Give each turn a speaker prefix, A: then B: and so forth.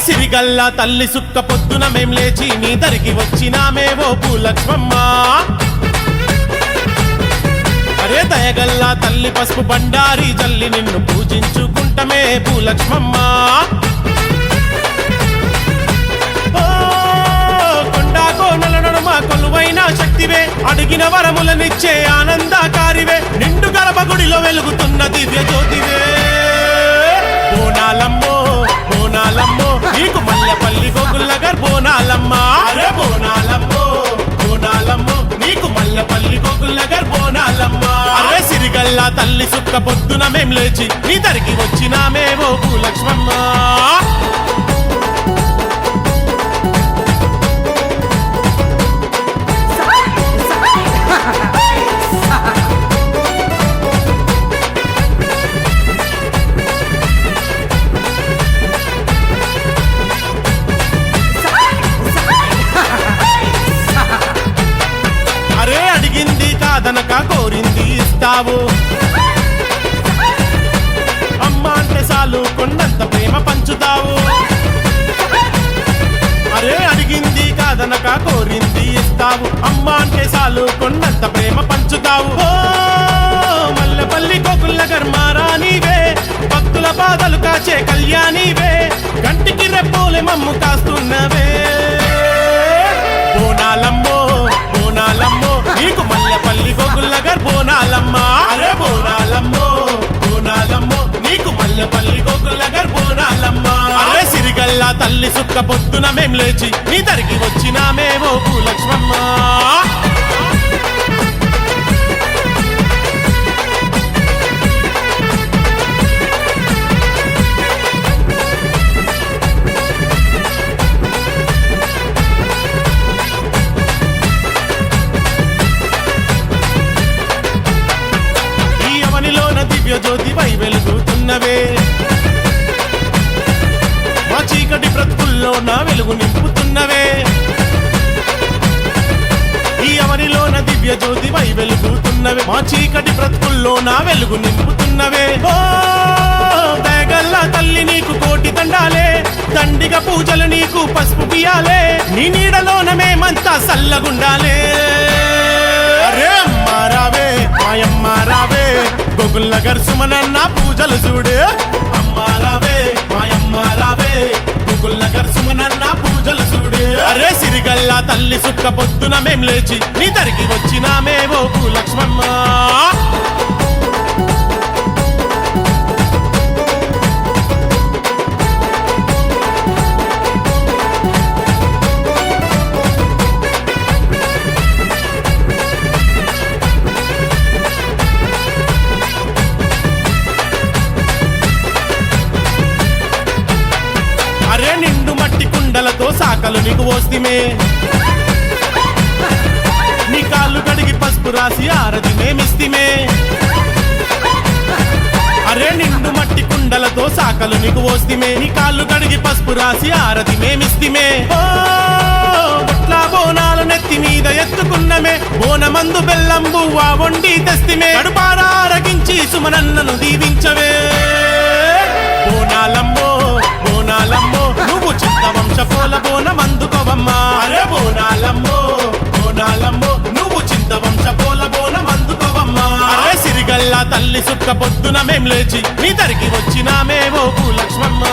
A: సిరిగల్లా తల్లి సుక్క పొద్దున మేం లేచి నీ దరికి వచ్చినామే ఓ భూలక్ష్మమ్మ. అరే దయగల్లా తల్లి పసుపు బండారి జల్లి నిన్ను పూజించుకుంటమే భూలక్ష్మమ్మ. కొండా కోనల నడుమ కొలువైన శక్తివే, అడిగిన వరములనిచ్చే ఆనందకారివే, నిండు గర్భగుడిలో వెలుగుతున్న దివ్య జ్యోతివే. బోనాలమ్మో బోనాలమ్మో నీకు మల్లెపల్లి గోగుల్లగర్ బోనాలమ్మ. అరే బోనాలమ్మో బోనాలమ్మో నీకు మల్లెపల్లి గోగుల్లగర్ బోనాలమ్మ. అరే సిరిగల్లా తల్లి సుక్క పొద్దున మేం లేచి నీ దరికి వచ్చినామే ఓ భూలక్ష్మమ్మ. కాదనక కోరింది ఇస్తావు, అమ్మ అంటే చాలు కొండంత ప్రేమ పంచుతావు. అరే అడిగింది కాదనక కోరింది ఇస్తావు, అమ్మ అంటే చాలు కొండంత ప్రేమ పంచుతావు. మల్లెపల్లి గోగుల్లగర్ మారానివే, భక్తుల బాధలు కాచే కళ్యాణివే, కంటికి రెప్పోలే మమ్ము కాస్తున్నవే. బోనాలమ్మో బోనాలమ్మో నీకు మల్లెపల్లి గోగుల్లగర్ బోనాలమ్మ. అరే బోనాలమ్మో బోనాలమ్మో నీకు మల్లెపల్లి గోగుల్లగర్ బోనాలమ్మ. అరే సిరిగల్లా తల్లి సుక్క పొద్దున మేం లేచి నీ దరికి వచ్చినామే ఓ భూలక్ష్మమ్మ. జ్యోతివై వెలుగుతున్నవే, మా చీకటి బ్రతుకుల్లో నా వెలుగు నింపుతున్నవే. ఈ అవనిలోన దివ్య జ్యోతివై వెలుగుతున్నవే, మా చీకటి బ్రతుకుల్లో నా వెలుగు నింపుతున్నవే. ఓ దయగల్లా తల్లి నీకు కోటి దండాలే, దండిగ పూజలు నీకు పసుపు పియాలే, నీ నీడలోన మేమంతా సల్లగుండాలే. అరే అమ్మారావే మాయమ్మారావే గోగుల్లగర్ సుమనన్న పూజలు చూడు. అమ్మారావే మాయమ్మారావే గోగుల్లగర్ సుమనన్న పూజలు చూడు. అరే సిరిగల్లా తల్లి సుక్క పొద్దున మేం లేచి నీ దరికి వచ్చినామే ఓ భూలక్ష్మమ్మ. కుండలతో సాకలు నీకు పోస్తిమే, నీ కాళ్ళు కడిగి పసుపు రాసి ఆరతి మేమిస్తిమే. అరే నిండు మట్టి కుండలతో సాకలు నీకు పోస్తిమే, నీ కాళ్ళు కడిగి పసుపు రాసి ఆరతి మేమిస్తిమే. బొట్లా బోనాలు నెత్తి మీద ఎత్తుకున్నమే, బోనమందు బెల్లం బువ్వా వండి తెస్తిమే, కడుపారా అరగించి సుమనన్నను దీవించవే. బోనాలమ్మో బోనాలమ్మో నువ్వు చింతవంశపోల బోనమందుకోవమ్మా. అరే బోనాలమ్మో బోనాలమ్మో నువ్వు చింతవంశపోల బోనమందుకోవమ్మా. అరే సిరిగల్లా తల్లి సుక్క పొద్దున మేం లేచి నీ దరికి వచ్చినామే ఓ భూలక్ష్మమ్మ.